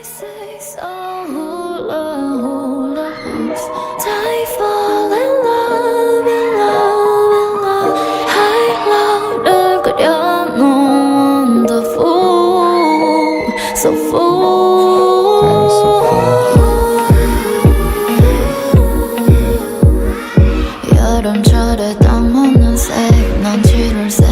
366 hula hula hoops. I fall in love, in love, in love. High louder 그려놓은 the fool, so fool. 여름철에 땀 없는 색, 난 7월색.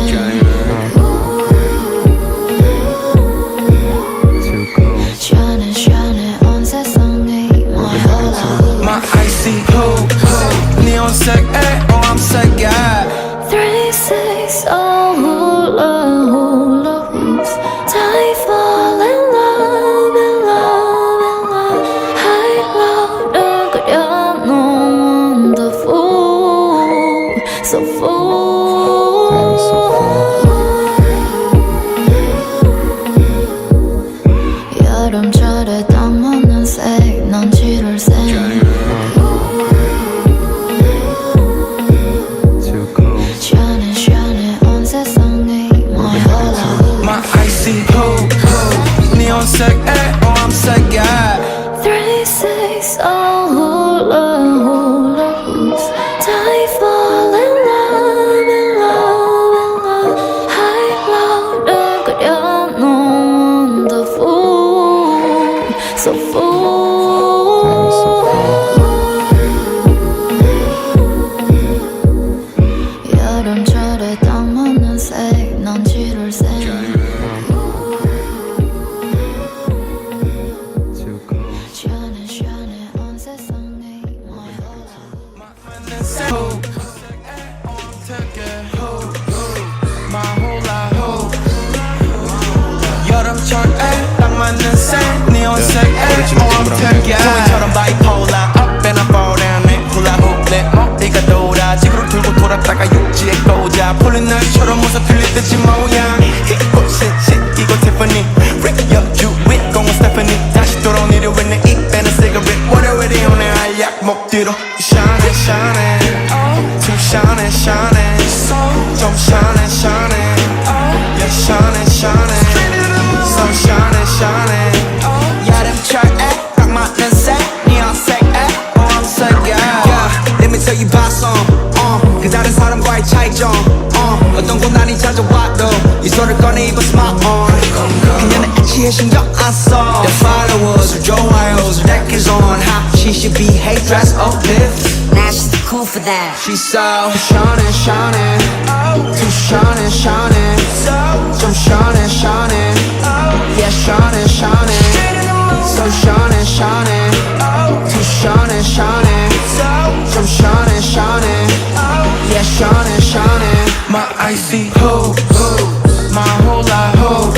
My icy hoop, neon sec, oh I'm sec guy. 360 hula hula hoops. I fall in love, in love, in love. High louder 그려놓은 the fool, so fool. 여름철에 땀 없는 색, 난 7월색. My icy hoop, neon sec, oh I'm sec guy. 360 hula hula hoops. I fall in love, in love, in love. High louder 그려놓은 the fool, so fool. 여름철에 땀 없는 색, 난 7월색. 시원해 온 세상에 My Hula hoop, 여름철에 딱 맞는 색, neon 색, oh I'm taking. 종이처럼 bipolar, up and I fall down, 내 hula hoop 내 머리가 돌아 지구를 들고 돌았다가 육지에 꽂아 풀린 날처럼 웃어 들릴 듯이 모양 이곳에 시키고 Tiffany 여주 윗공은 Stephanie 다시 돌아온 일요일 내 입에는 cigarette 월요일이 오네 알약 목 뒤로 Shine shine too shine shine 좀 shine shine yeah shine shine so shine shine 여름철에 딱 맞는 색 neon 색 oh I'm so good yeah let me tell you about some 그 다른 사람과의 차이점 어떤 고난이 찾아와도 이 소리를 꺼내 입어 smile on 그녀는 엣지에 신경 안 써 The followers or 좋아요's her deck is on how she should behave dress up live Now she's too cool for that. She's so shining shining too shining shining 좀 shining shining yeah shining shining so shining shining too shining shining 좀 shining shining yeah shining shining my icy hoop my hula hoop